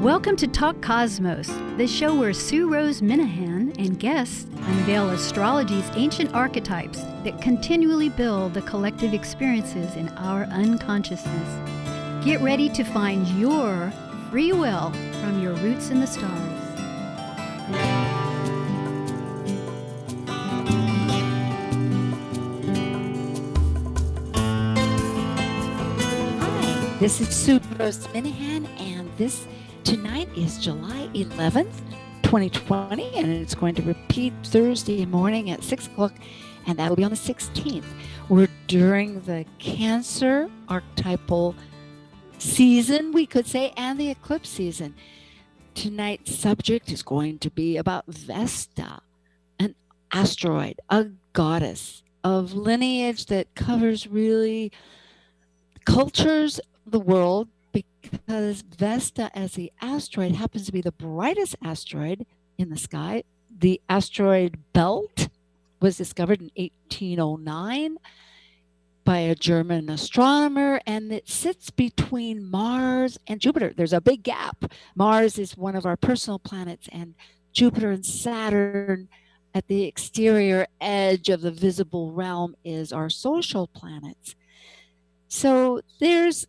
Welcome to Talk Cosmos, the show where Sue Rose Minahan and guests unveil astrology's ancient archetypes that continually build the collective experiences in our unconsciousness. Get ready to find your free will from your roots in the stars. Hi, this is Sue Rose Minahan, and tonight is July 11th, 2020, and it's going to repeat Thursday morning at 6 o'clock, and that'll be on the 16th. We're during the Cancer archetypal season, we could say, and the eclipse season. Tonight's subject is going to be about Vesta, an asteroid, a goddess of lineage that covers really cultures of the world, because Vesta as the asteroid happens to be the brightest asteroid in the sky. The asteroid belt was discovered in 1809 by a German astronomer, and it sits between Mars and Jupiter. There's a big gap. Mars is one of our personal planets, and Jupiter and Saturn at the exterior edge of the visible realm is our social planets. So there's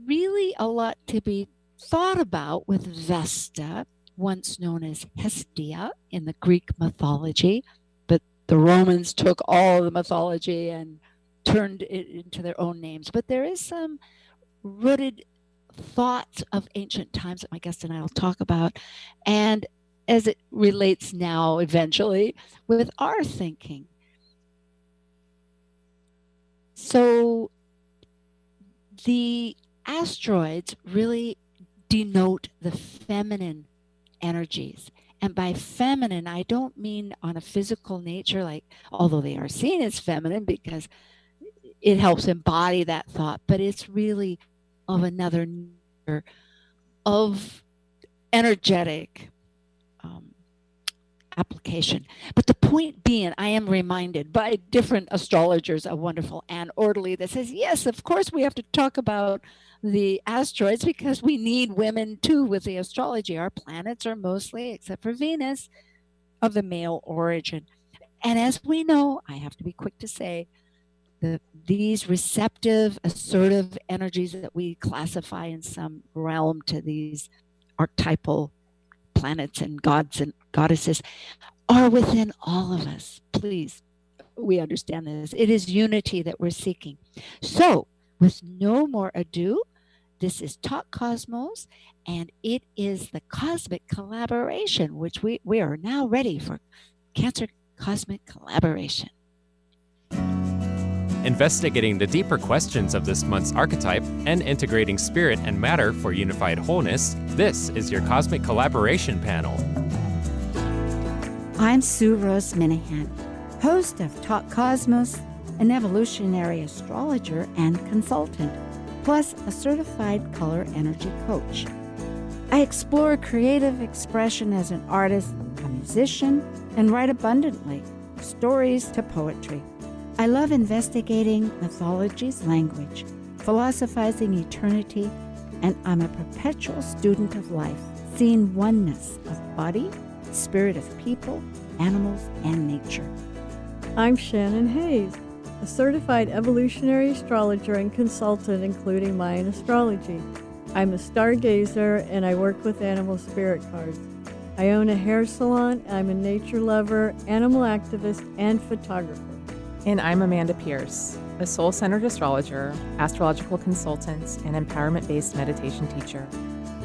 really a lot to be thought about with Vesta, once known as Hestia in the Greek mythology, but the Romans took all the mythology and turned it into their own names. But there is some rooted thoughts of ancient times that my guest and I will talk about, and as it relates now eventually with our thinking. So the asteroids really denote the feminine energies. And by feminine, I don't mean on a physical nature, like, although they are seen as feminine because it helps embody that thought, but it's really of another nature, of energetic application. But the point being, I am reminded by different astrologers, a wonderful Anne Orderly, that says, yes, of course we have to talk about the asteroids because we need women too with the astrology. Our planets are mostly, except for Venus, of the male origin. And as we know, I have to be quick to say, these receptive, assertive energies that we classify in some realm to these archetypal planets and gods and goddesses are within all of us. Please, we understand this. It is unity that we're seeking. So, with no more ado, this is Talk Cosmos, and it is the cosmic collaboration, which we are now ready for Cancer Cosmic Collaboration. Investigating the deeper questions of this month's archetype and integrating spirit and matter for unified wholeness, this is your Cosmic Collaboration Panel. I'm Sue Rose Minahan, host of Talk Cosmos, an evolutionary astrologer and consultant, plus a certified color energy coach. I explore creative expression as an artist, a musician, and write abundantly, stories to poetry. I love investigating mythology's language, philosophizing eternity, and I'm a perpetual student of life, seeing oneness of body, spirit of people, animals, and nature. I'm Shannon Hayes, a certified evolutionary astrologer and consultant, including Mayan astrology. I'm a stargazer, and I work with animal spirit cards. I own a hair salon, I'm a nature lover, animal activist, and photographer. And I'm Amanda Pierce, a soul-centered astrologer, astrological consultant, and empowerment-based meditation teacher.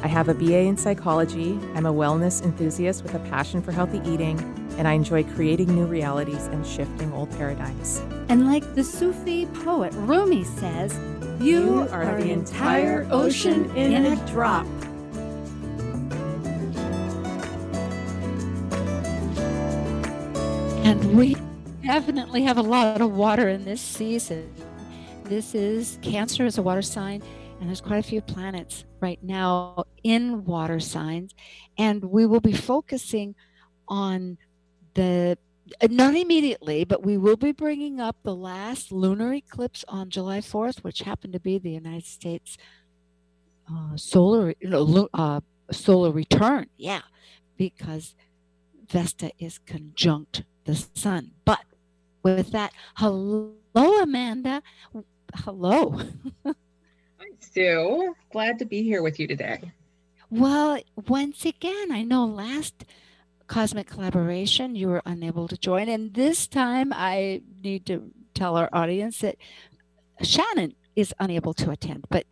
I have a BA in psychology, I'm a wellness enthusiast with a passion for healthy eating, and I enjoy creating new realities and shifting old paradigms. And like the Sufi poet Rumi says, you are the entire ocean in a drop. And we definitely have a lot of water in this season. Cancer is a water sign, and there's quite a few planets right now in water signs. And we will be focusing on not immediately, but we will be bringing up the last lunar eclipse on July 4th, which happened to be the United States solar return. Yeah, because Vesta is conjunct the sun. But with that, hello, Amanda. Hello. Hi, Sue. Glad to be here with you today. Well, once again, I know last Cosmic Collaboration you were unable to join, and this time I need to tell our audience that Shannon is unable to attend, but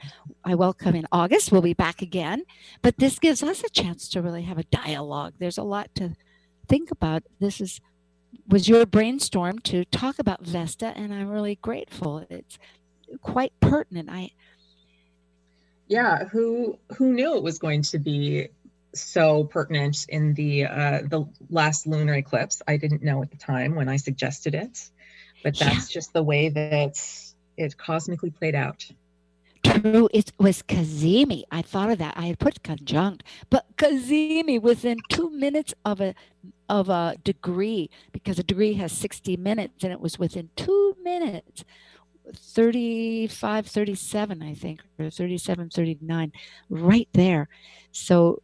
I welcome in August. We'll be back again, but this gives us a chance to really have a dialogue. There's a lot to think about. Was your brainstorm to talk about Vesta, and I'm really grateful. It's quite pertinent. Yeah, who knew it was going to be so pertinent in the last lunar eclipse? I didn't know at the time when I suggested it, but that's just the way that it cosmically played out. True, it was Cazimi. I thought of that. I had put conjunct, but Cazimi within 2 minutes of a degree, because a degree has 60 minutes, and it was within 2 minutes. 35, 37, I think, or 37, 39, right there. So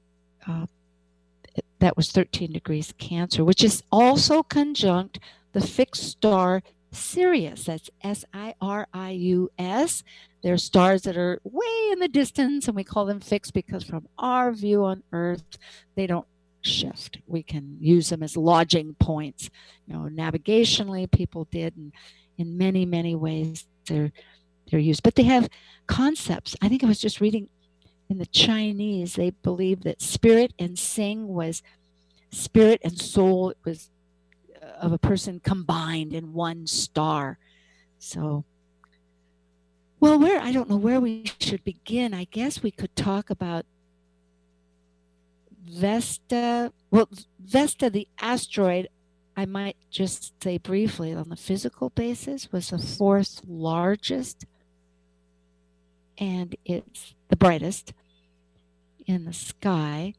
that was 13 degrees Cancer, which is also conjunct the fixed star Sirius. That's Sirius. They're stars that are way in the distance, and we call them fixed because from our view on Earth, they don't shift. We can use them as lodging points. Navigationally, people did, and in many, many ways they're used. But they have concepts. I think I was just reading in the Chinese, they believe that spirit and sing was spirit and soul. It was of a person combined in one star. So, well, I don't know where we should begin. I guess we could talk about Vesta. Well, Vesta, the asteroid, I might just say briefly, on the physical basis, was the fourth largest, and it's the brightest in the sky.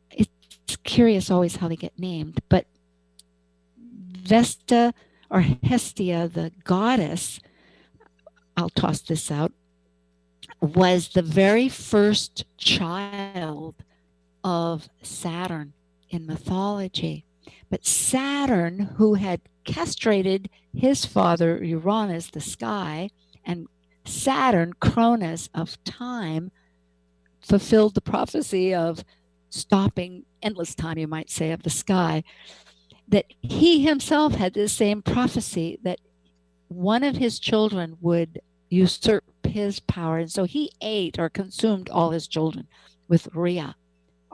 It's curious always how they get named, but Vesta, or Hestia, the goddess, I'll toss this out, was the very first child of Saturn in mythology. But Saturn, who had castrated his father Uranus, the sky, and Saturn, Cronus of time, fulfilled the prophecy of stopping endless time, you might say, of the sky, that he himself had the same prophecy that one of his children would usurp his power. And so he ate or consumed all his children with Rhea,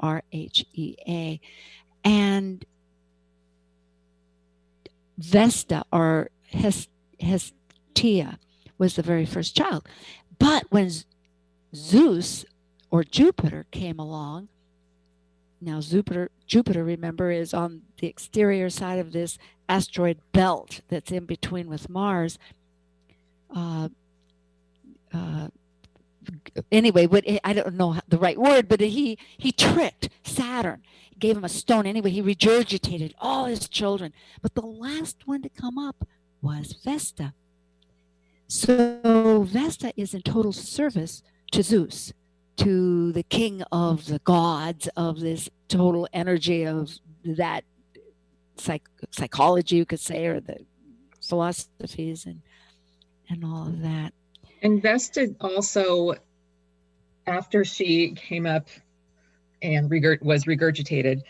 Rhea. And Vesta, or Hestia, was the very first child. But when Zeus, or Jupiter, came along, now Jupiter, remember, is on the exterior side of this asteroid belt that's in between with Mars. Anyway, I don't know the right word, but he tricked Saturn, gave him a stone. Anyway, he regurgitated all his children. But the last one to come up was Vesta. So Vesta is in total service to Zeus, to the king of the gods, of this total energy of that psychology, you could say, or the philosophies and all of that. And Vesta also, after she came up and was regurgitated,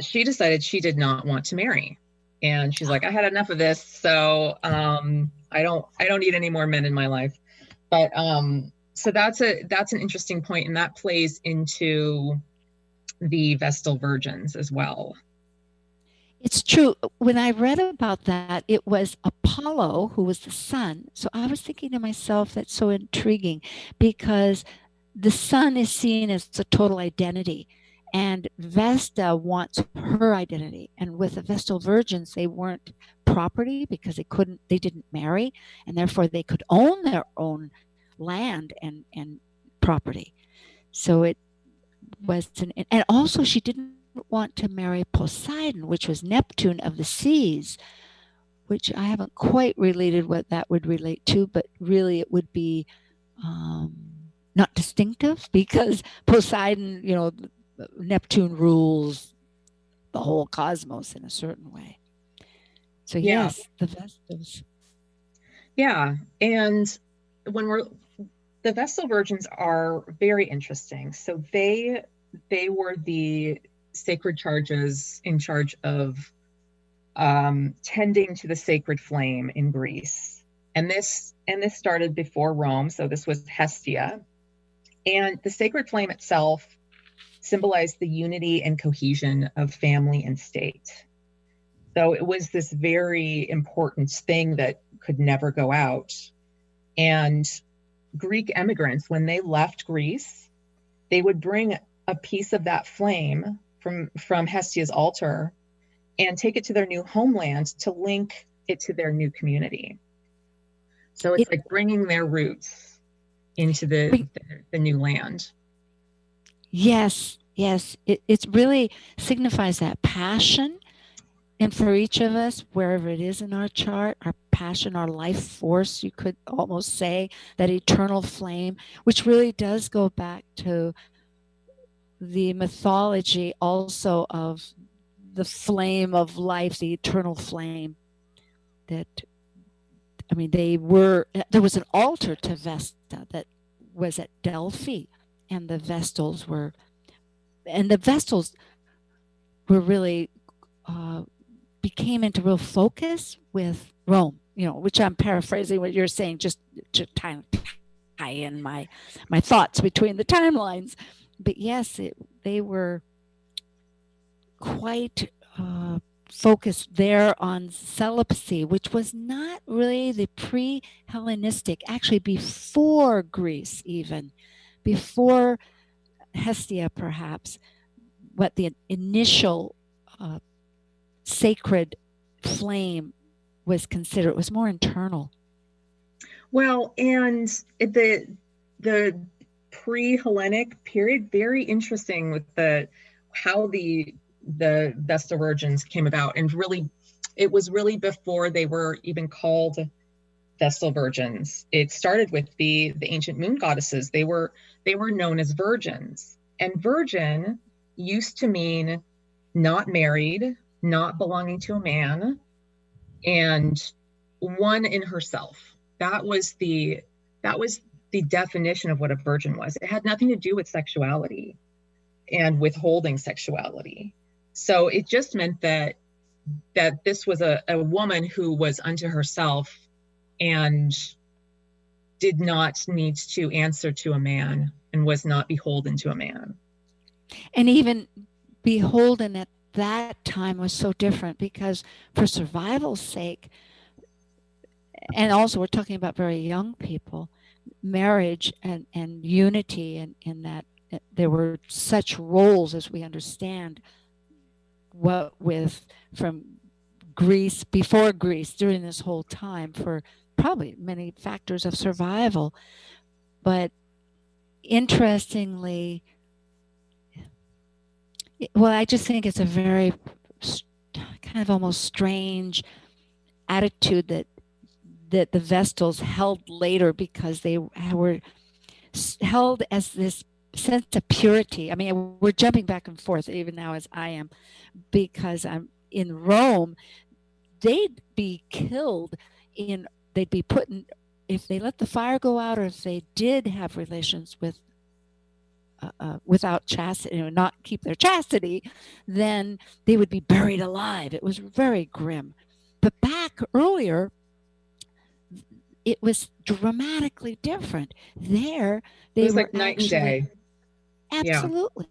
she decided she did not want to marry. And she's like, I had enough of this, so I don't need any more men in my life. But so that's an interesting point, and that plays into the Vestal virgins as well. It's true. When I read about that, it was Apollo who was the sun. So I was thinking to myself, that's so intriguing, because the sun is seen as a total identity, and Vesta wants her identity. And with the Vestal virgins, they weren't property because they didn't marry, and therefore they could own their own land and property. So it was, and also she didn't want to marry Poseidon, which was Neptune of the seas, which I haven't quite related what that would relate to, but really it would be not distinctive, because Poseidon, Neptune rules the whole cosmos in a certain way. So Yeah. yes, the Vestas. Yeah. And the Vestal virgins are very interesting. So they were the sacred charges in charge of tending to the sacred flame in Greece. And this started before Rome. So this was Hestia. And the sacred flame itself symbolized the unity and cohesion of family and state. So it was this very important thing that could never go out. And Greek immigrants, when they left Greece, they would bring a piece of that flame from Hestia's altar and take it to their new homeland to link it to their new community. So it's like bringing their roots into the new land. Yes. It really signifies that passion. And for each of us, wherever it is in our chart, our passion, our life force, you could almost say, that eternal flame, which really does go back to the mythology also of the flame of life, the eternal flame. There was an altar to Vesta that was at Delphi, and the Vestals were really became into real focus with Rome, which I'm paraphrasing what you're saying, just to tie in my thoughts between the timelines. But yes, they were quite focused there on celibacy, which was not really the pre-Hellenistic, actually before Greece, even before Hestia, perhaps, what the initial sacred flame was considered. It was more internal. Well, and the pre-Hellenic period, very interesting with how the Vesta virgins came about, and really, it was really before they were even called Vestal virgins. It started with the ancient moon goddesses. They were known as virgins, and virgin used to mean not married, not belonging to a man, and one in herself. That was the definition of what a virgin was. It had nothing to do with sexuality and withholding sexuality. So it just meant that this was a woman who was unto herself and did not need to answer to a man and was not beholden to a man. And even beholden at that time was so different, because for survival's sake, and also we're talking about very young people, marriage and unity, and in that there were such roles, as we understand, from Greece, before Greece, during this whole time, for probably many factors of survival. But interestingly, I just think it's a very kind of almost strange attitude that the Vestals held later, because they were held as this sense of purity. I mean, we're jumping back and forth even now as I am, because I'm in Rome. They'd be killed they'd be put in, if they let the fire go out, or if they did have relations without chastity, not keep their chastity, then they would be buried alive. It was very grim. But back earlier, it was dramatically different. There, they was were like night and day. Absolutely.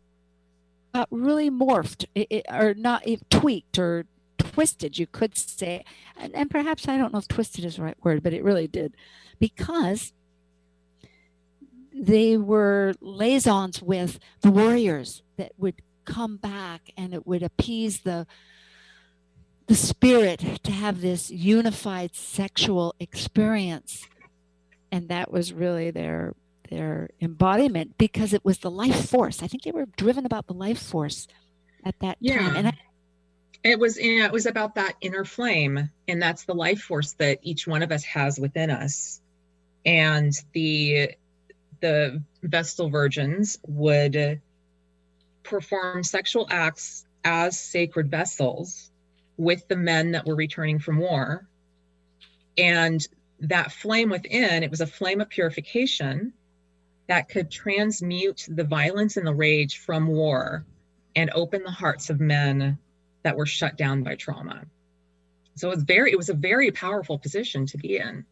Yeah. Really morphed, or not tweaked or twisted, you could say. And perhaps, I don't know if twisted is the right word, but it really did. Because they were liaisons with the warriors that would come back, and it would appease the spirit to have this unified sexual experience. And that was really their embodiment, because it was the life force. I think they were driven about the life force at that time. And it was about that inner flame, and that's the life force that each one of us has within us. And the the Vestal virgins would perform sexual acts as sacred vessels with the men that were returning from war. And that flame within, it was a flame of purification that could transmute the violence and the rage from war and open the hearts of men that were shut down by trauma. So it was a very powerful position to be in.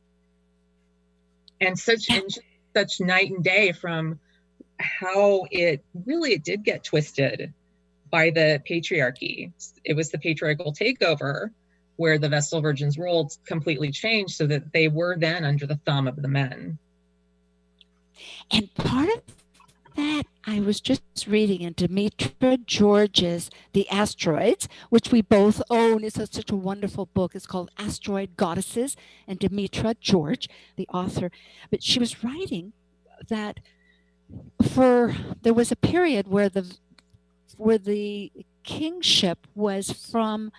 And such night and day from how it did get twisted by the patriarchy. It was the patriarchal takeover where the Vestal Virgins' roles completely changed so that they were then under the thumb of the men. And part of that, I was just reading in Demetra George's The Asteroids, which we both own. It's such a wonderful book. It's called Asteroid Goddesses, and Demetra George, the author. But she was writing that there was a period where the kingship was from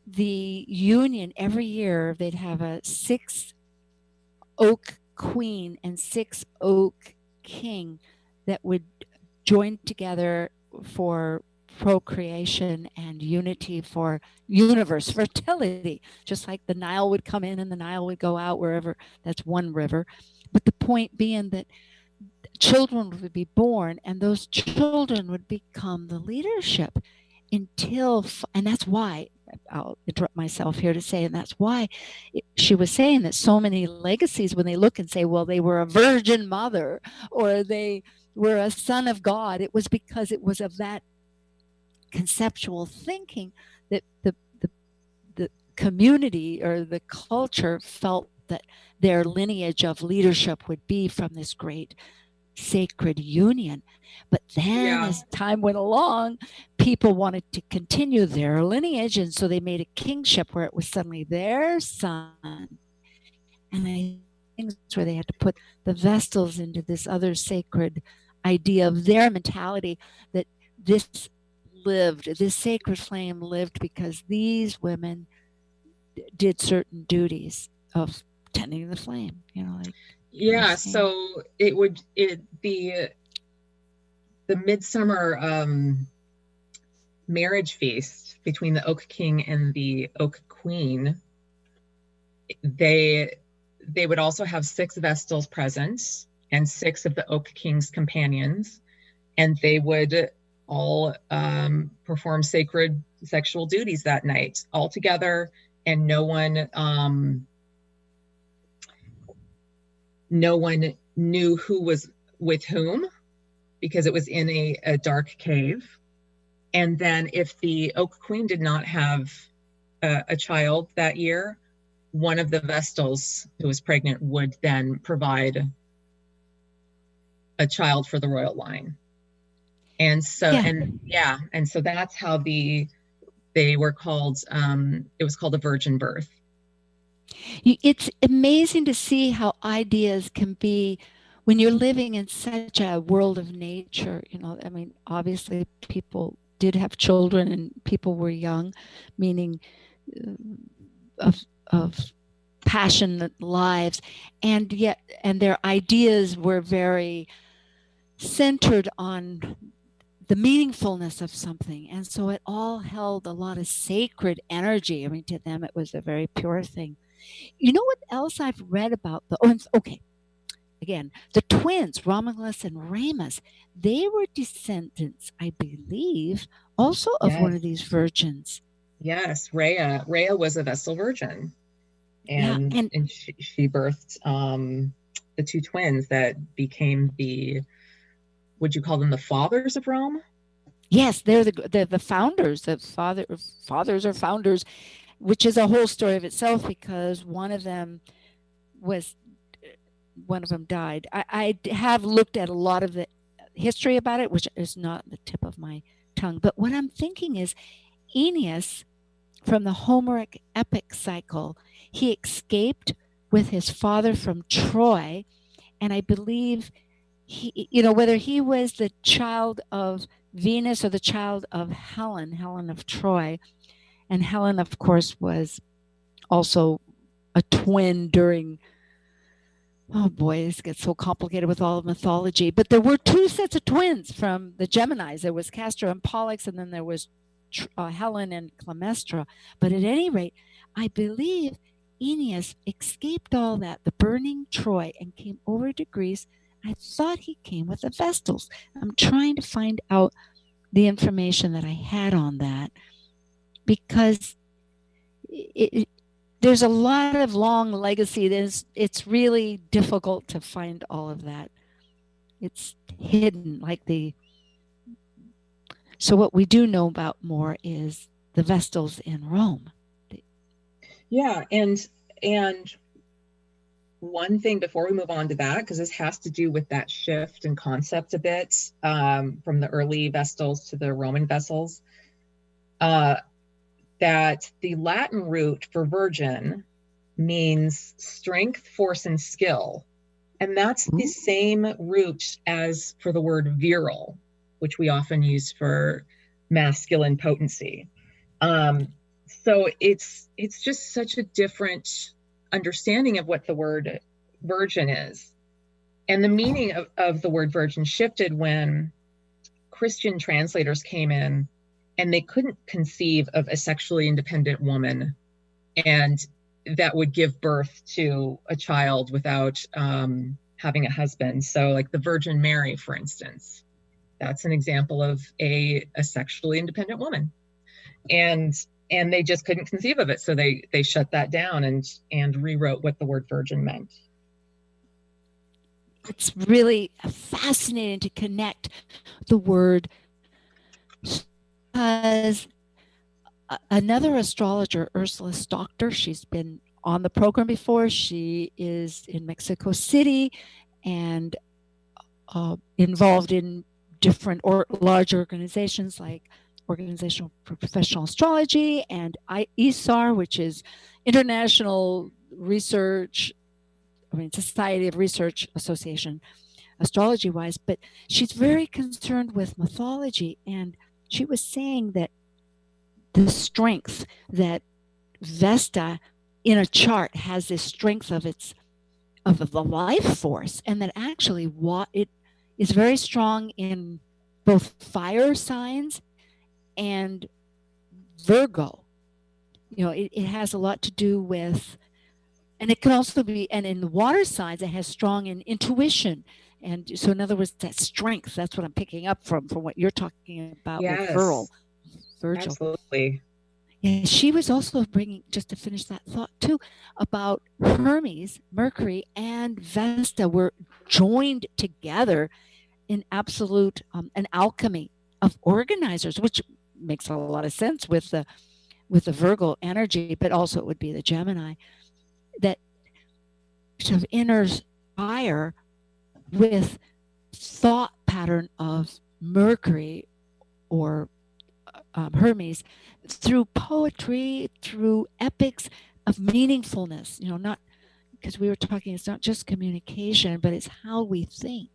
the union. Every year they'd have a 6 oak queen and 6 oak king that would join together for procreation and unity for universe fertility, just like the Nile would come in and the Nile would go out wherever. That's one river. But the point being that children would be born, and those children would become the leadership and that's why, I'll interrupt myself here to say, and that's why she was saying that so many legacies, when they look and say, well, they were a virgin mother or they were a son of God, it was because it was of that conceptual thinking that the community or the culture felt that their lineage of leadership would be from this great sacred union. But then as time went along, people wanted to continue their lineage, and so they made a kingship where it was suddenly their son. And I think that's where they had to put the Vestals into this other sacred idea of their mentality, that this sacred flame lived because these women did certain duties of tending the flame, so the midsummer marriage feast between the Oak King and the Oak Queen, they would also have 6 Vestals present and 6 of the Oak King's companions, and they would all perform sacred sexual duties that night all together, and no one knew who was with whom, because it was in a dark cave. And then if the Oak Queen did not have a child that year, one of the Vestals who was pregnant would then provide a child for the royal line. And so, and so that's how they were called, it was called a virgin birth. It's amazing to see how ideas can be, when you're living in such a world of nature, obviously people did have children and people were young, meaning of passionate lives, and their ideas were very centered on the meaningfulness of something. And so it all held a lot of sacred energy. To them, it was a very pure thing. You know what else I've read about again, the twins, Romulus and Remus, they were descendants, I believe, also of one of these virgins. Yes, Rhea was a Vestal virgin. And she birthed the 2 twins that became would you call them the fathers of Rome? Yes, they're the founders, fathers or founders, which is a whole story of itself, because one of them died. I have looked at a lot of the history about it, which is not the tip of my tongue. But what I'm thinking is Aeneas, from the Homeric epic cycle, he escaped with his father from Troy. And I believe whether he was the child of Venus or the child of Helen of Troy. And Helen, of course, was also a twin during Oh boy, this gets so complicated with all of mythology. But there were two sets of twins from the Geminis. There was Castor and Pollux, and then there was Helen and Clemestra. But at any rate, I believe Aeneas escaped all that, the burning Troy, and came over to Greece. I thought he came with the Vestals. I'm trying to find out the information that I had on that, because there's a lot of long legacy. It's really difficult to find all of that. It's hidden, so what we do know about more is the Vestals in Rome. Yeah, and one thing before we move on to that, because this has to do with that shift in concept a bit, from the early Vestals to the Roman Vestals, that the Latin root for virgin means strength, force, and skill. And that's the same root as for the word virile, which we often use for masculine potency. So it's just such a different understanding of what the word virgin is. And the meaning of the word virgin shifted when Christian translators came in, and they couldn't conceive of a sexually independent woman and that would give birth to a child without having a husband. So like the Virgin Mary, for instance, that's an example of a sexually independent woman. And they just couldn't conceive of it. So they shut that down and rewrote what the word virgin meant. It's really fascinating to connect the word, because another astrologer, Ursula Stockter, she's been on the program before. She is in Mexico City and involved in different or large organizations like Organization for Professional Astrology and ISAR, which is International Research, Society of Research Association, astrology-wise. But she's very concerned with mythology, and she was saying that the strength that Vesta in a chart has this strength of the life force, and that actually what it is very strong in both fire signs and Virgo. It has a lot to do with, and it can also be, and in the water signs, it has strong in intuition. And so in other words, that strength, that's what I'm picking up from what you're talking about. Yes, with Virgil. Absolutely. And she was also bringing, just to finish that thought too, about Hermes, Mercury, and Vesta were joined together in absolute an alchemy of organizers, which makes a lot of sense with the Virgo energy, but also it would be the Gemini, that sort of enters fire with thought pattern of Mercury or Hermes through poetry, through epics of meaningfulness, not, because we were talking, it's not just communication, but it's how we think,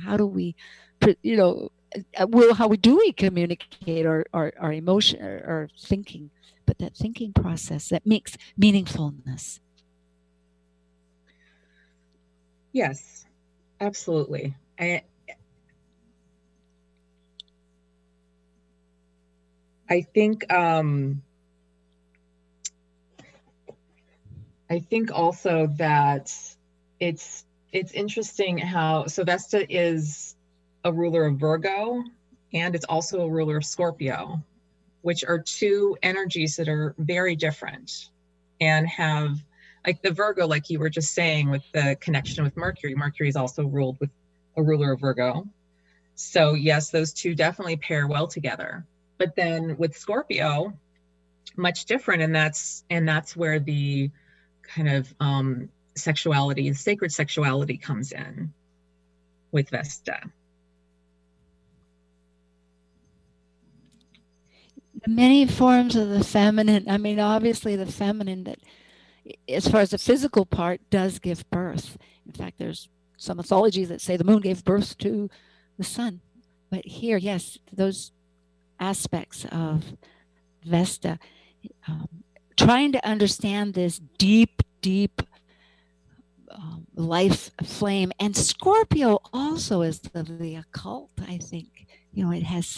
how do we, how do we communicate our emotion or thinking, but that thinking process that makes meaningfulness. Yes, absolutely. I think also that it's interesting how, so Vesta is a ruler of Virgo, and it's also a ruler of Scorpio, which are two energies that are very different and have, like the Virgo, like you were just saying, with the connection with Mercury. Mercury is also ruled with a ruler of Virgo. So yes, those two definitely pair well together. But then with Scorpio, much different, and that's where the kind of sexuality, sacred sexuality comes in with Vesta. Many forms of the feminine. Obviously the feminine, that as far as the physical part, does give birth. In fact, there's some mythologies that say the moon gave birth to the sun. But here, yes, those aspects of Vesta, trying to understand this deep life flame. And Scorpio also is of the occult, I think. It has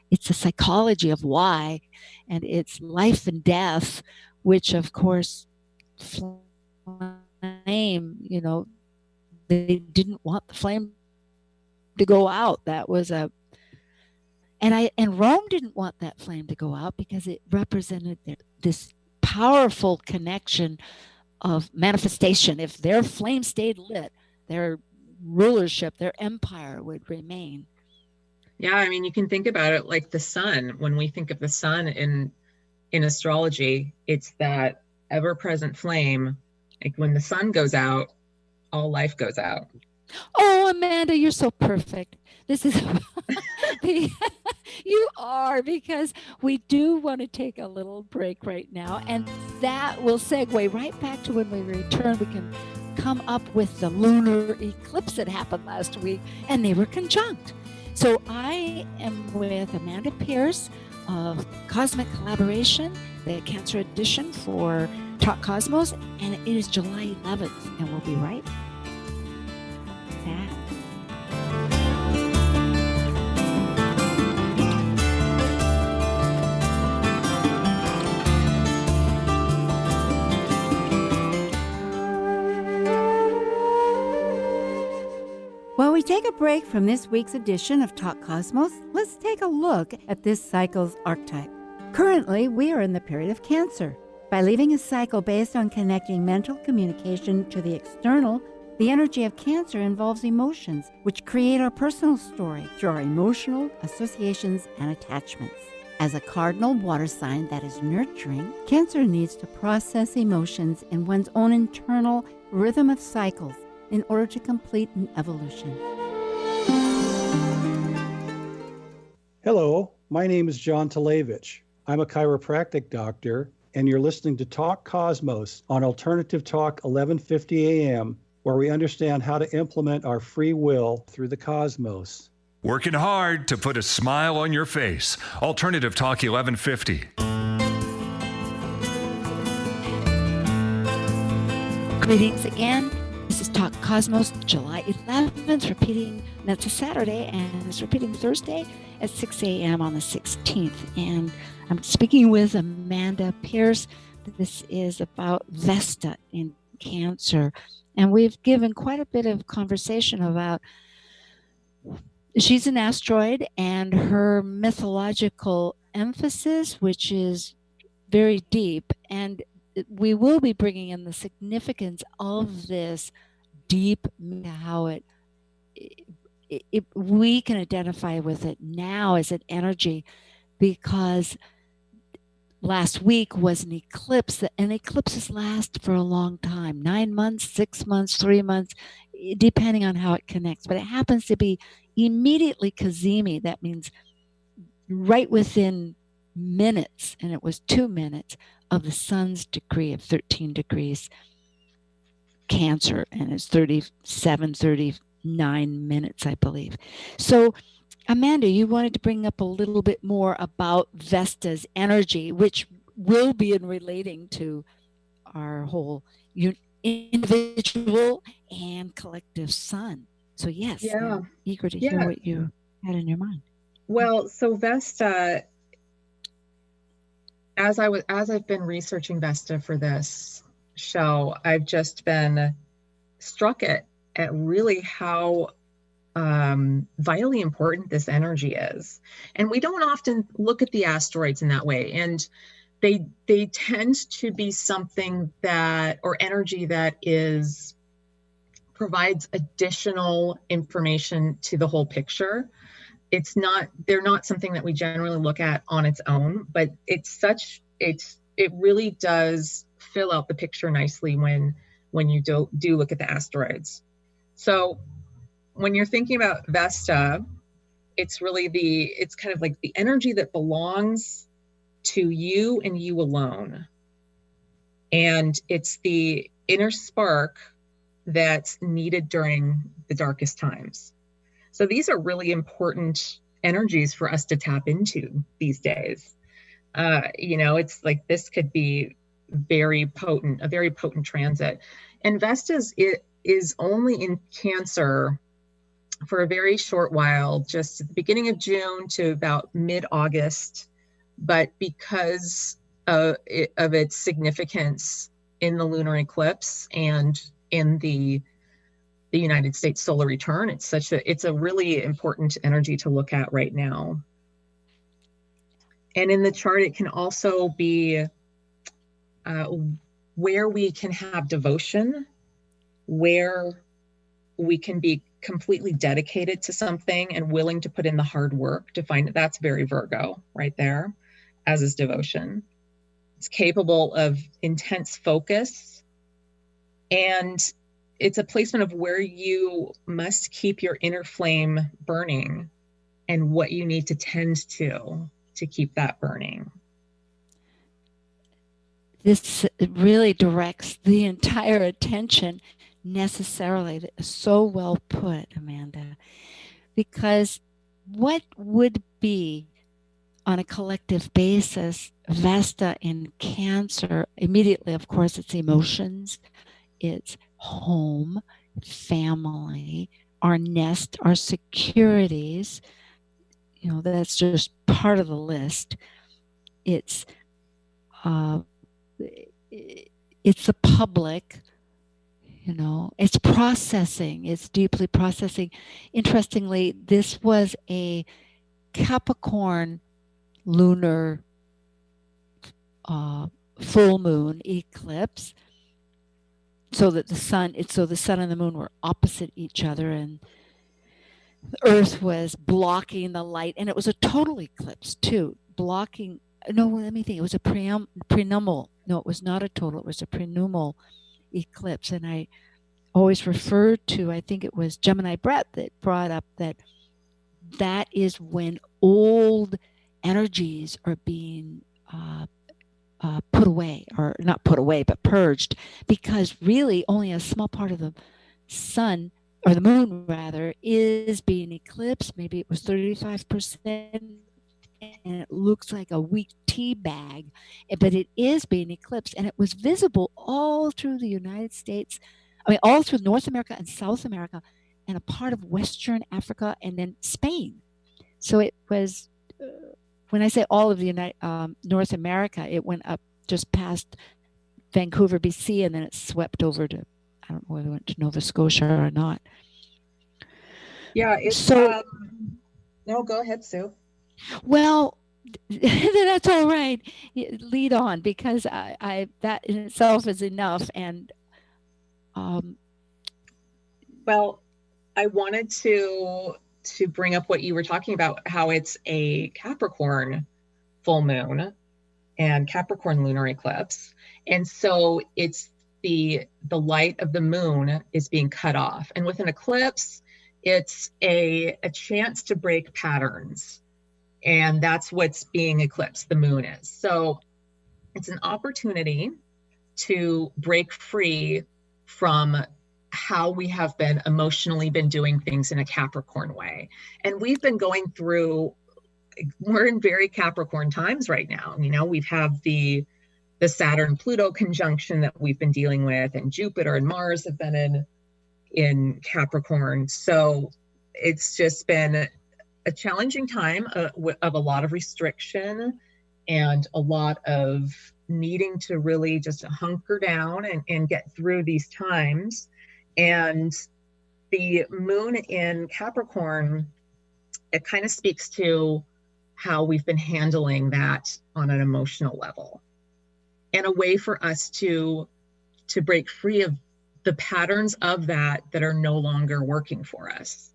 it's a psychology of why, and it's life and death, which of course flame, they didn't want the flame to go out. That was and Rome didn't want that flame to go out because it represented this powerful connection of manifestation. If their flame stayed lit, their rulership, their empire would remain. Yeah, I mean, you can think about it like the sun. When we think of the sun in astrology, it's that ever-present flame. Like when the sun goes out, all life goes out. Oh, Amanda, you're so perfect. This is you are, because we do want to take a little break right now, and that will segue right back to when we return. We can come up with the lunar eclipse that happened last week, and they were conjunct. So I am with Amanda Pierce of Cosmic Collaboration, the Cancer edition for Talk Cosmos, and it is July 11th, and we'll be right back. While we take a break from this week's edition of Talk Cosmos, let's take a look at this cycle's archetype. Currently, we are in the period of Cancer. By leaving a cycle based on connecting mental communication to the external, the energy of Cancer involves emotions, which create our personal story through our emotional associations and attachments. As a cardinal water sign that is nurturing, Cancer needs to process emotions in one's own internal rhythm of cycles in order to complete an evolution. Hello, my name is John Talevich. I'm a chiropractic doctor, and you're listening to Talk Cosmos on Alternative Talk 1150 AM, where we understand how to implement our free will through the cosmos. Working hard to put a smile on your face. Alternative Talk 1150. Greetings again. This is Talk Cosmos, July 11th, repeating. That's a Saturday, and it's repeating Thursday at 6 a.m. on the 16th. And I'm speaking with Amanda Pierce. This is about Vesta in Cancer. And we've given quite a bit of conversation about, she's an asteroid and her mythological emphasis, which is very deep. And we will be bringing in the significance of this deep, how we can identify with it now as an energy, because last week was an eclipse, and eclipses last for a long time, 9 months, 6 months, 3 months, depending on how it connects. But it happens to be immediately Kazemi. That means right within minutes, and it was 2 minutes of the sun's degree of 13 degrees Cancer, and it's 39 minutes, I believe. So, Amanda, you wanted to bring up a little bit more about Vesta's energy, which will be in relating to our whole individual and collective sun. So, yes, Yeah. I'm eager to hear what you had in your mind. Well, so Vesta, as I've been researching Vesta for this show, I've just been struck at really how vitally important this energy is. And we don't often look at the asteroids in that way. And they tend to be something that, or energy that provides additional information to the whole picture. They're not something that we generally look at on its own, but it really does fill out the picture nicely when you do look at the asteroids. So when you're thinking about Vesta, it's kind of like the energy that belongs to you and you alone. And it's the inner spark that's needed during the darkest times. So these are really important energies for us to tap into these days. It's like this could be a very potent transit. And Vesta's is only in Cancer for a very short while, just at the beginning of June to about mid-August. But because of its significance in the lunar eclipse and in the United States solar return, it's a really important energy to look at right now. And in the chart, it can also be where we can have devotion, where we can be completely dedicated to something and willing to put in the hard work to find it. That's very Virgo right there, as is devotion. It's capable of intense focus, and it's a placement of where you must keep your inner flame burning and what you need to tend to keep that burning. This really directs the entire attention necessarily. So well put, Amanda. Because what would be, on a collective basis, Vesta in Cancer? Immediately, of course, it's emotions, it's home, family, our nest, our securities. That's just part of the list. It's the public. It's processing. It's deeply processing. Interestingly, this was a Capricorn lunar full moon eclipse, so that the sun and the moon were opposite each other, and the Earth was blocking the light, and it was a total eclipse too, blocking. No, let me think. It was a prenuptial. No, it was not a total. It was a prenuptial eclipse, and I always refer to, I think it was Gemini Brett that brought up that is when old energies are being put away, or not put away, but purged, because really only a small part of the sun, or the moon rather, is being eclipsed. Maybe it was 35%. And it looks like a weak tea bag, but it is being eclipsed, and it was visible all through the United States. All through North America and South America, and a part of Western Africa, and then Spain. So it was, when I say all of the North America, it went up just past Vancouver, BC, and then it swept over to, I don't know whether it went to Nova Scotia or not. Yeah. No, go ahead, Sue. Well, that's all right. Lead on, because I that in itself is enough. And well, I wanted to bring up what you were talking about, how it's a Capricorn full moon and Capricorn lunar eclipse, and so it's the light of the moon is being cut off, and with an eclipse, it's a chance to break patterns. And that's what's being eclipsed, the moon is. So it's an opportunity to break free from how we have been emotionally been doing things in a Capricorn way. And we've been we're in very Capricorn times right now. We've have the Saturn-Pluto conjunction that we've been dealing with, and Jupiter and Mars have been in Capricorn. So it's just been a challenging time of a lot of restriction and a lot of needing to really just hunker down and get through these times. And the moon in Capricorn, it kind of speaks to how we've been handling that on an emotional level, and a way for us to break free of the patterns of that are no longer working for us.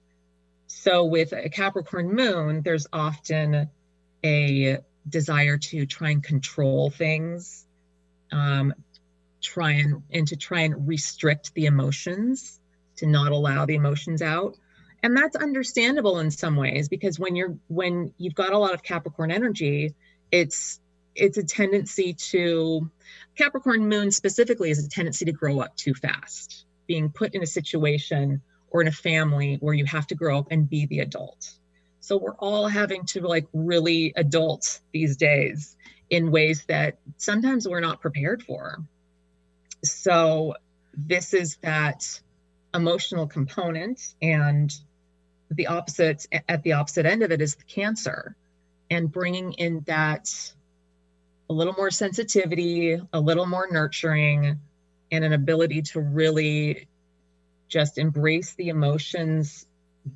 So with a Capricorn moon, there's often a desire to try and control things, try and restrict the emotions, to not allow the emotions out. And that's understandable in some ways, because when you've got a lot of Capricorn energy, it's a tendency to, Capricorn moon specifically is a tendency to grow up too fast, being put in a situation or in a family where you have to grow up and be the adult. So we're all having to really adult these days in ways that sometimes we're not prepared for. So this is that emotional component, and at the opposite end of it is the Cancer, and bringing in that a little more sensitivity, a little more nurturing, and an ability to really just embrace the emotions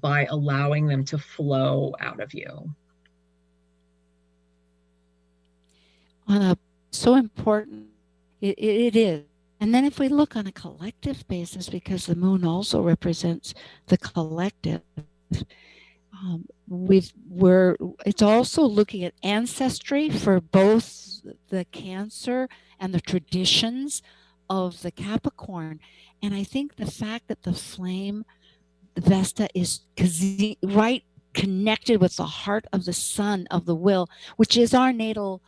by allowing them to flow out of you. So important. It is. And then if we look on a collective basis, because the moon also represents the collective, it's also looking at ancestry for both the Cancer and the traditions of the Capricorn. And I think the fact that the flame, the Vesta, is right connected with the heart of the sun of the will, which is our natal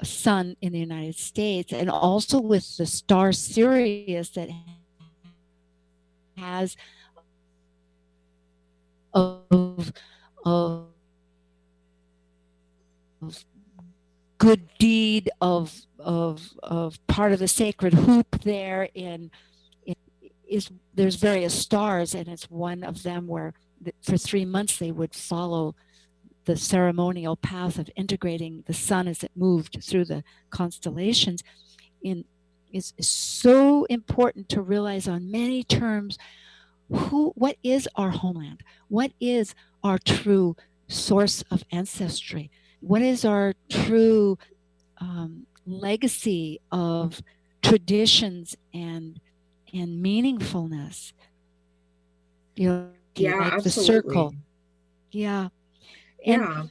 sun in the United States, and also with the star Sirius that has of good deed of part of the sacred hoop there there's various stars, and it's one of them where for 3 months they would follow the ceremonial path of integrating the sun as it moved through the constellations. Is so important to realize on many terms what is our homeland, what is our true source of ancestry, what is our true legacy of traditions and meaningfulness. Yeah, like absolutely. The circle. Yeah. And yeah.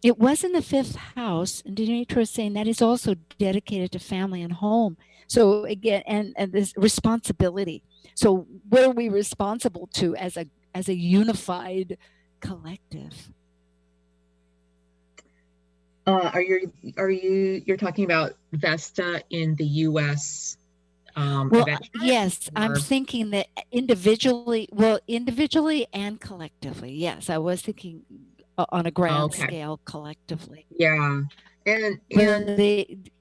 It was in the 5th house, and Demetra was saying that is also dedicated to family and home. So again, and this responsibility. So what are we responsible to as a unified collective? You're talking about Vesta in the U.S. Well, yes, I'm thinking that individually and collectively. Yes, I was thinking on a grand scale collectively. Yeah. And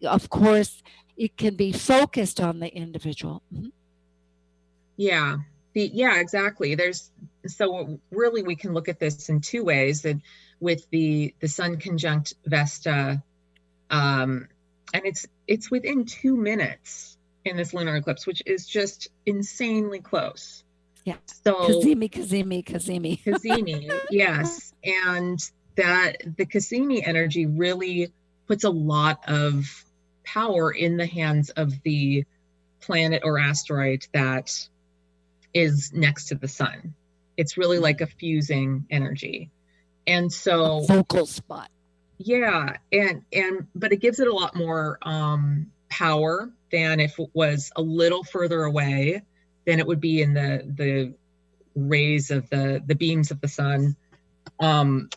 of course, it can be focused on the individual. Mm-hmm. Yeah. Exactly. So really we can look at this in two ways, that with the sun conjunct Vesta, and it's within 2 minutes in this lunar eclipse, which is just insanely close. Yeah. So Kazemi. Yes. And that the Kazemi energy really puts a lot of power in the hands of the planet or asteroid that is next to the sun. It's really like a fusing energy. And so a focal spot. Yeah. But it gives it a lot more power than if it was a little further away, than it would be in the rays of the beams of the sun. And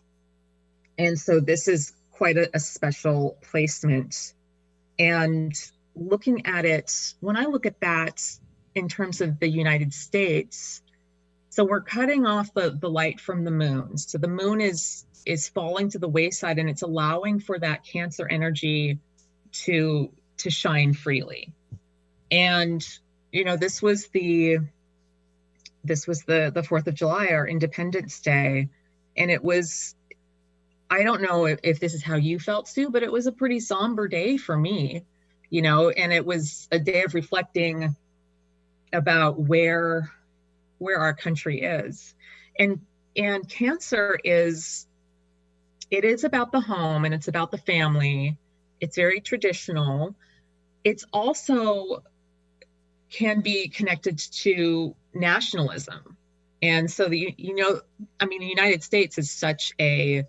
so this is quite a special placement. And looking at it, when I look at that in terms of the United States, so we're cutting off the light from the moon. So the moon is falling to the wayside, and it's allowing for that Cancer energy to shine freely. And this was the 4th of July, our Independence Day, and it was, I don't know if this is how you felt, Sue, but it was a pretty somber day for me, and it was a day of reflecting about where our country is. And Cancer is about the home, and it's about the family. It's very traditional. It's also can be connected to nationalism. And so the United States is such a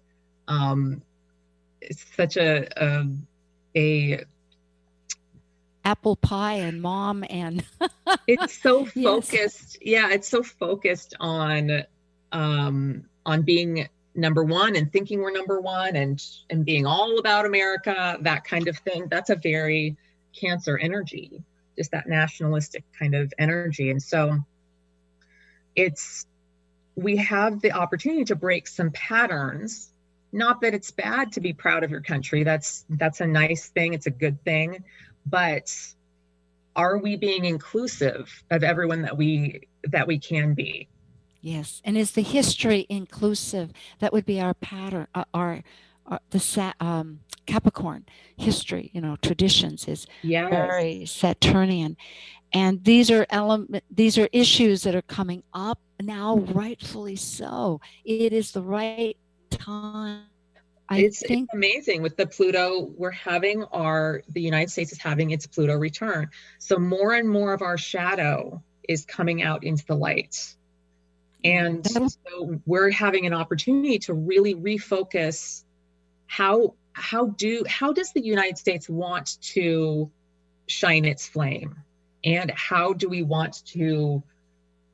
apple pie and mom, and it's so focused. Yes. Yeah, it's so focused on being number one and thinking we're number one and being all about America, that kind of thing. That's a very Cancer energy, just that nationalistic kind of energy. And so we have the opportunity to break some patterns. Not that it's bad to be proud of your country. That's a nice thing. It's a good thing. But are we being inclusive of everyone that we that we can be. Yes. And is the history inclusive? That would be our pattern, Capricorn history, traditions is Yes. very Saturnian. And these are issues that are coming up now, rightfully so. It is the right time. It's amazing with the Pluto. The United States is having its Pluto return. So more and more of our shadow is coming out into the light. And so we're having an opportunity to really refocus how does the United States want to shine its flame? And how do we want to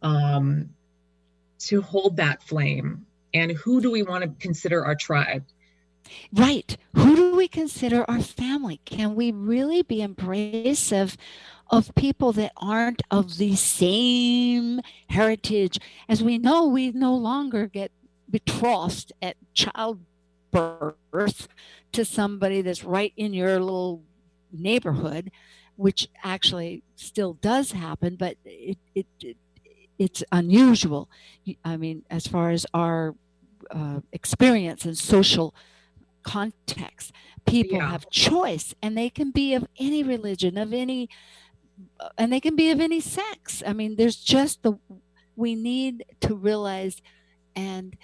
hold that flame? And who do we want to consider our tribe? Right. Who do we consider our family? Can we really be embracive of people that aren't of the same heritage? As we know, we no longer get betrothed at childbirth to somebody that's right in your little neighborhood, which actually still does happen, but it's unusual. I mean, as far as our experience and social context, people have choice, and they can be of any religion, and they can be of any sex. I mean, there's just we need to realize and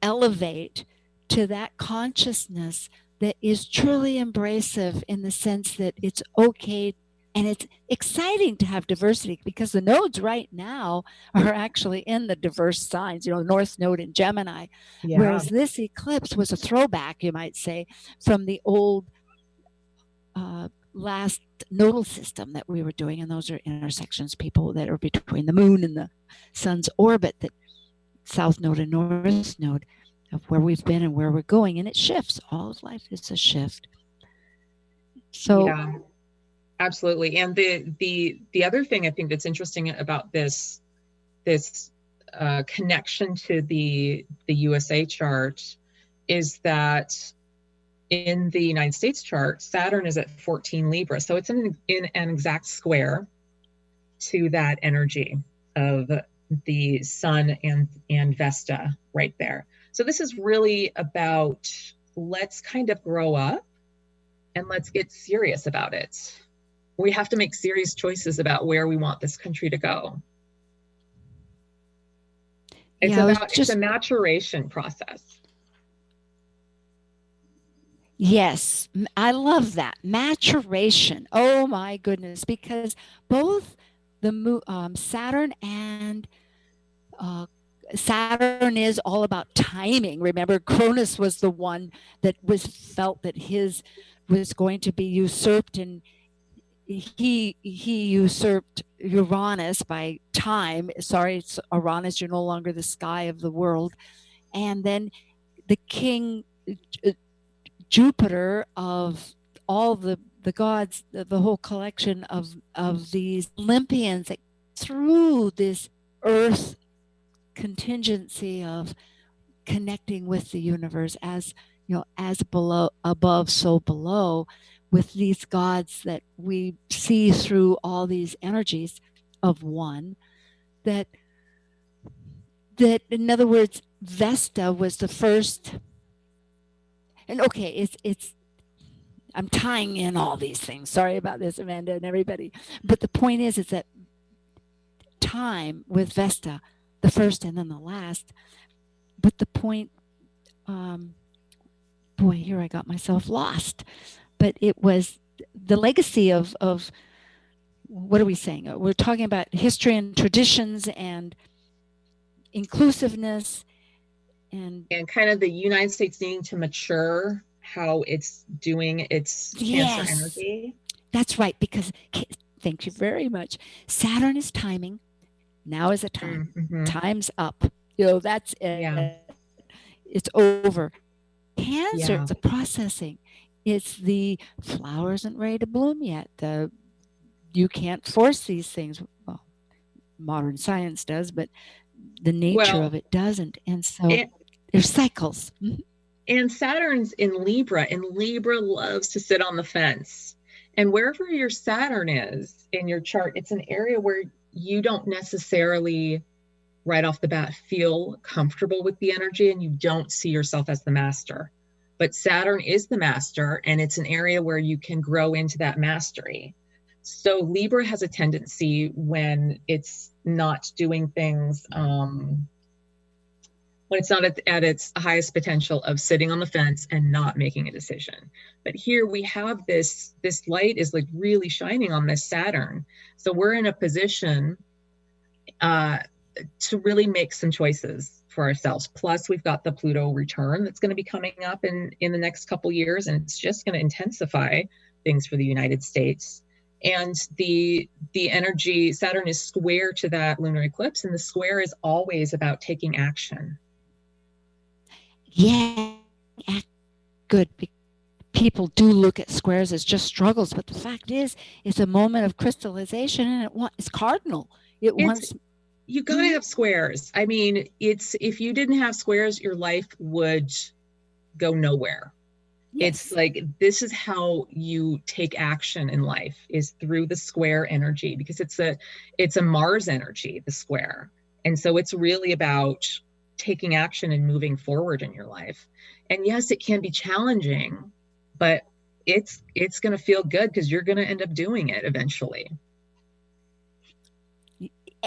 elevate to that consciousness that is truly embracive, in the sense that it's okay and it's exciting to have diversity, because the nodes right now are actually in the diverse signs, North Node in Gemini, whereas this eclipse was a throwback, you might say, from the old last nodal system that we were doing. And those are intersections, people that are between the moon and the sun's orbit, that South Node and North Node, of where we've been and where we're going. And it shifts. All of life is a shift. So absolutely. And the other thing I think that's interesting about this connection to the USA chart is that in the United States chart, Saturn is at 14 Libra. So it's in an exact square to that energy of the Sun and Vesta right there. So this is really about, let's kind of grow up and let's get serious about it. We have to make serious choices about where we want this country to go. It's a maturation process. Yes, I love that. Maturation. Oh my goodness, because both the Saturn and Saturn is all about timing. Remember, Cronus was the one that felt that his was going to be usurped, and he usurped Uranus by time. Sorry, it's Uranus, you're no longer the sky of the world. And then the king Jupiter of all the gods, the whole collection of these Olympians that through this earth contingency of connecting with the universe, as as below above, so below, with these gods that we see through all these energies of one, that in other words, Vesta was the first. And okay, it's I'm tying in all these things. Sorry about this, Amanda and everybody. But the point is that time with Vesta, the first and then the last. But the point, boy, here I got myself lost. But it was the legacy of what are we saying? We're talking about history and traditions and inclusiveness. And kind of the United States needing to mature how it's doing its Cancer energy. That's right, because thank you very much. Saturn is timing. Now is the time. Mm-hmm. Time's up. That's it. Yeah. It's over. Cancer, it's a processing. It's the flower isn't ready to bloom yet. You can't force these things. Well, modern science does, but the nature of it doesn't. And so there's cycles. And Saturn's in Libra, and Libra loves to sit on the fence. And wherever your Saturn is in your chart, it's an area where you don't necessarily right off the bat feel comfortable with the energy and you don't see yourself as the master. But Saturn is the master, and it's an area where you can grow into that mastery. So Libra has a tendency, when it's not doing things, when it's not at its highest potential, of sitting on the fence and not making a decision. But here we have this light is like really shining on this Saturn. So we're in a position to really make some choices for ourselves. Plus, we've got the Pluto return that's going to be coming up in the next couple years, and it's just going to intensify things for the United States. And the energy, Saturn is square to that lunar eclipse, and the square is always about taking action. Yeah, good. People do look at squares as just struggles, but the fact is, it's a moment of crystallization, and it's cardinal. You gotta have squares. I mean, if you didn't have squares, your life would go nowhere. Yes. It's like, this is how you take action in life, is through the square energy, because it's a Mars energy, the square. And so it's really about taking action and moving forward in your life. And yes, it can be challenging, but it's going to feel good because you're going to end up doing it eventually.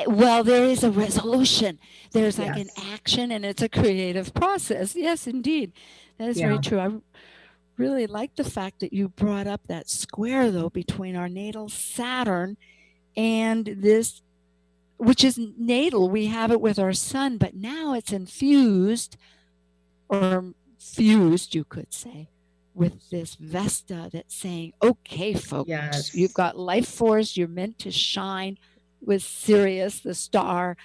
Well, there is a resolution. There's like an action, and it's a creative process. Yes, indeed. That is very true. I really like the fact that you brought up that square, though, between our natal Saturn and this, which is natal. We have it with our sun, but now it's infused, or fused, you could say, with this Vesta that's saying, okay, folks, you've got life force. You're meant to shine with Sirius, the star,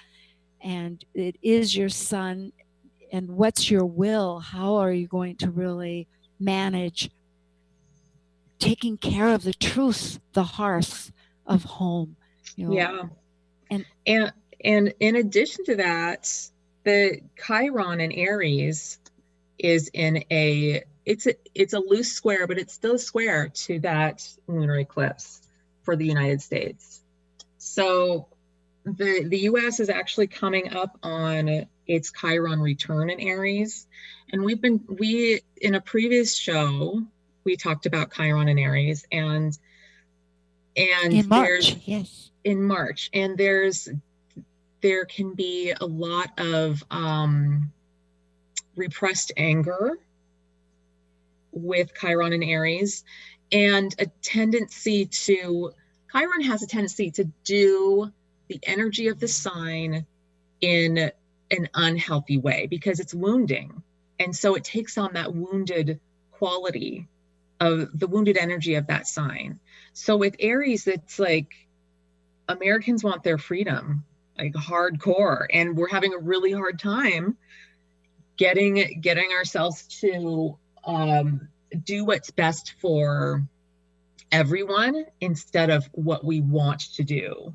and it is your sun. And what's your will? How are you going to really manage taking care of the truth, the hearth of home? And in addition to that, the Chiron in Aries is in it's a loose square, but it's still a square to that lunar eclipse for the United States. So the U.S. is actually coming up on its Chiron return in Aries. And we in a previous show, we talked about Chiron in Aries, and in March, yes. In March. And there can be a lot of repressed anger with Chiron in Aries, and Chiron has a tendency to do the energy of the sign in an unhealthy way because it's wounding. And so it takes on that wounded quality of the wounded energy of that sign. So with Aries, it's like Americans want their freedom, like hardcore. And we're having a really hard time getting ourselves to do what's best for everyone instead of what we want to do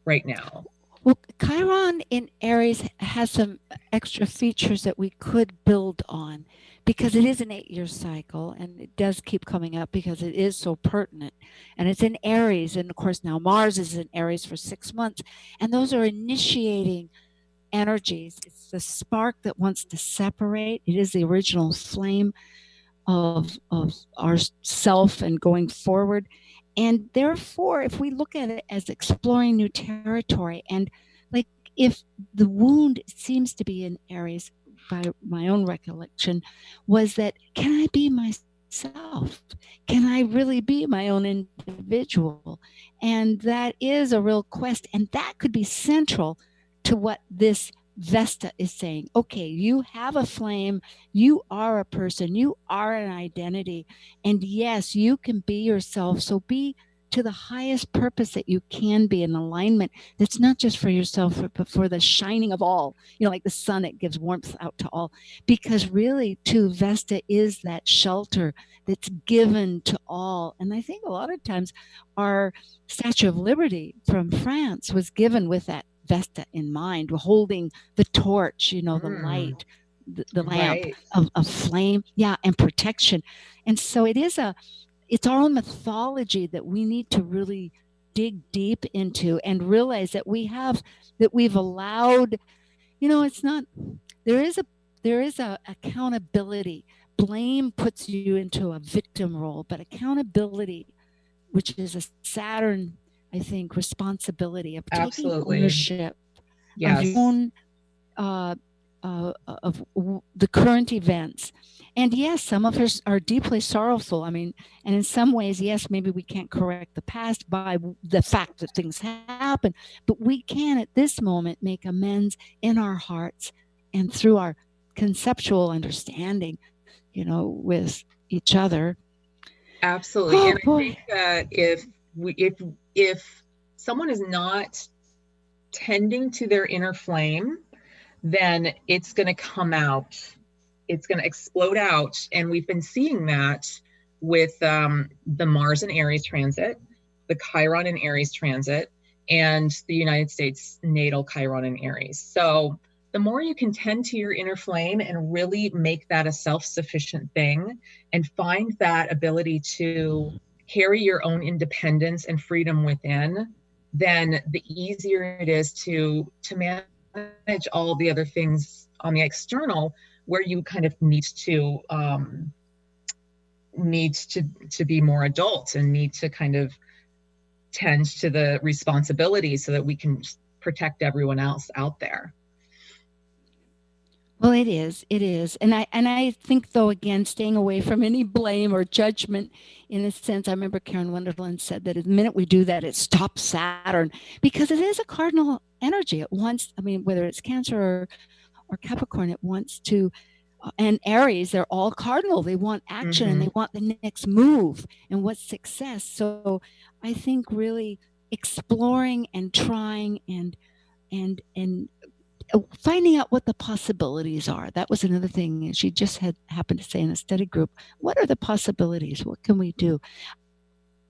right now. Well, Chiron in Aries has some extra features that we could build on, because it is an 8-year cycle, and it does keep coming up because it is so pertinent. And it's in Aries, and of course now Mars is in Aries for 6 months, and those are initiating energies. It's the spark that wants to separate. It is the original flame of our self and going forward. And therefore, if we look at it as exploring new territory, and like if the wound seems to be in Aries, by my own recollection, was that, can I be myself? Can I really be my own individual? And that is a real quest. And that could be central to what this Vesta is saying. Okay, you have a flame, you are a person, you are an identity, and yes, you can be yourself. So be to the highest purpose that you can be, in alignment that's not just for yourself, but for the shining of all, like the sun that gives warmth out to all. Because really, too, Vesta is that shelter that's given to all. And I think a lot of times our Statue of Liberty from France was given with that Vesta in mind, holding the torch, the light, the lamp of flame, and protection. And so it's our own mythology that we need to really dig deep into and realize that we've allowed, it's not, there is a accountability. Blame puts you into a victim role, but accountability, which is a Saturn, I think, responsibility of taking Absolutely. ownership Yes. of your own, the current events. And yes, some of us are deeply sorrowful. I mean, and in some ways, yes, maybe we can't correct the past by the fact that things happen, but we can at this moment make amends in our hearts and through our conceptual understanding, with each other. Absolutely. Oh, And boy. I think that if someone is not tending to their inner flame, then it's going to come out. It's going to explode out. And we've been seeing that with the Mars and Aries transit, the Chiron and Aries transit, and the United States natal Chiron and Aries. So the more you can tend to your inner flame and really make that a self-sufficient thing and find that ability to carry your own independence and freedom within, then the easier it is to manage all the other things on the external where you kind of need to be more adult and need to kind of tend to the responsibilities so that we can protect everyone else out there. Well, it is. And I think, though, again, staying away from any blame or judgment, in a sense, I remember Karen Wonderland said that the minute we do that, it stops Saturn, because it is a cardinal energy. It wants, whether it's Cancer or Capricorn, it wants to, and Aries, they're all cardinal. They want action and they want the next move and what's success. So I think really exploring and trying and finding out what the possibilities are. That was another thing she just happened to say in a study group. What are the possibilities? What can we do?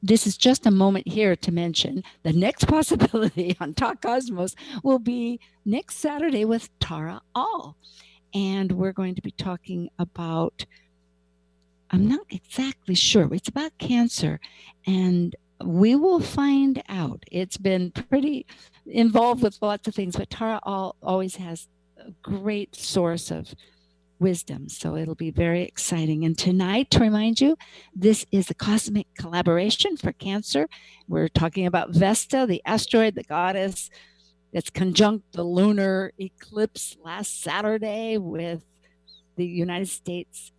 This is just a moment here to mention the next possibility on Talk Cosmos will be next Saturday with Tara All. And we're going to be talking about, I'm not exactly sure, it's about Cancer, and we will find out. It's been pretty involved with lots of things, but Tara always has a great source of wisdom, so it'll be very exciting. And tonight, to remind you, this is a cosmic collaboration for Cancer. We're talking about Vesta, the asteroid, the goddess that's conjunct the lunar eclipse last Saturday with the United States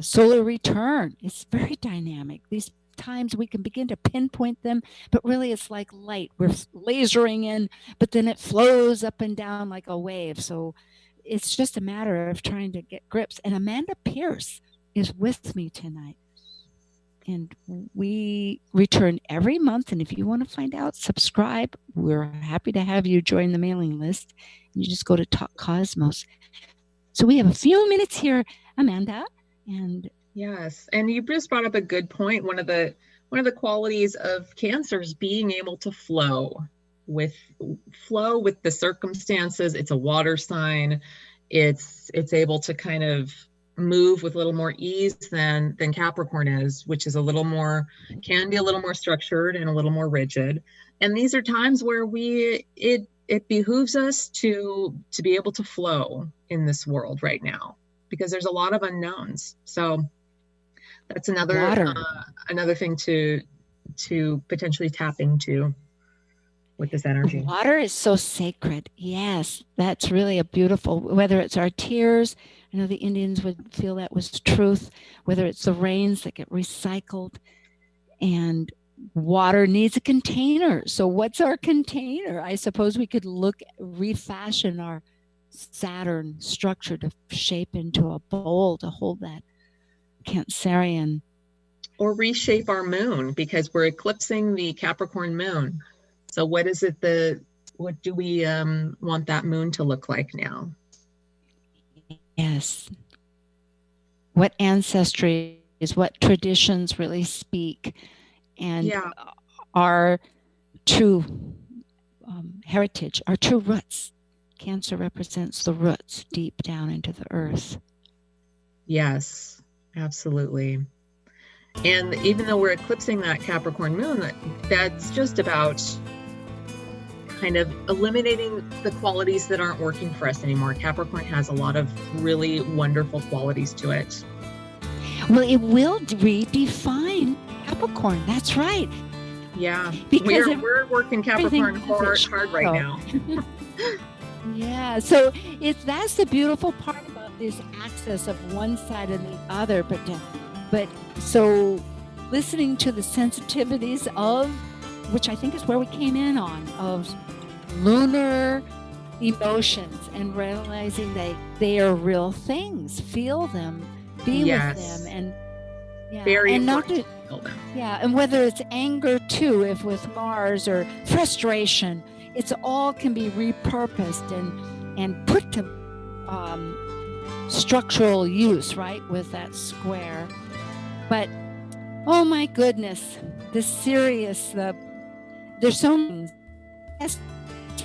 solar return. It's very dynamic. These times we can begin to pinpoint them, but really it's like light. We're lasering in, but then it flows up and down like a wave. So it's just a matter of trying to get grips. And Amanda Pierce is with me tonight. And we return every month. And if you want to find out, subscribe. We're happy to have you join the mailing list. You just go to Talk Cosmos. So we have a few minutes here, Amanda. And yes, and you just brought up a good point. One of the qualities of Cancer is being able to flow with the circumstances. It's a water sign. It's able to kind of move with a little more ease than Capricorn is, which is can be a little more structured and a little more rigid. And these are times where it behooves us to be able to flow in this world right now, because there's a lot of unknowns. So that's another thing to potentially tap into with this energy. Water is so sacred. Yes, that's really a beautiful, whether it's our tears, I know the Indians would feel that was truth, whether it's the rains that get recycled, and water needs a container. So what's our container? I suppose we could refashion our Saturn structure to shape into a bowl to hold that Cancerian. Or reshape our moon, because we're eclipsing the Capricorn moon. So what do we want that moon to look like now? Yes. What ancestry is, what traditions really speak, and our true heritage, our true roots. Cancer represents the roots deep down into the earth. Yes, absolutely. And even though we're eclipsing that Capricorn moon, that's just about kind of eliminating the qualities that aren't working for us anymore. Capricorn has a lot of really wonderful qualities to it. Well, it will redefine Capricorn. That's right. Yeah, Because we're working Capricorn hard right now. Yeah, so that's the beautiful part about this axis of one side and the other. But so listening to the sensitivities of, which I think is where we came in on, of lunar emotions and realizing they are real things. Feel them, be with them, and very and important not to feel them. Yeah, and whether it's anger too, if with Mars, or frustration, it's all can be repurposed and put to structural use, right, with that square. But oh my goodness, there's so many. It's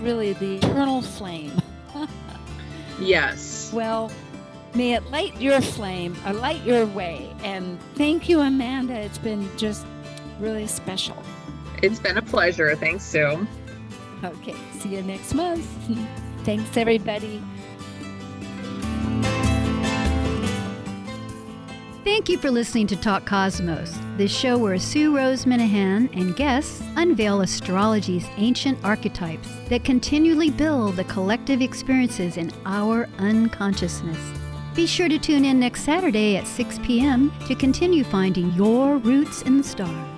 really the eternal flame. Yes. Well, may it light your flame, or light your way. And thank you, Amanda. It's been just really special. It's been a pleasure. Thanks, Sue. Okay, see you next month. Thanks, everybody. Thank you for listening to Talk Cosmos, the show where Sue Rose Minahan and guests unveil astrology's ancient archetypes that continually build the collective experiences in our unconsciousness. Be sure to tune in next Saturday at 6 p.m. to continue finding your roots in the stars.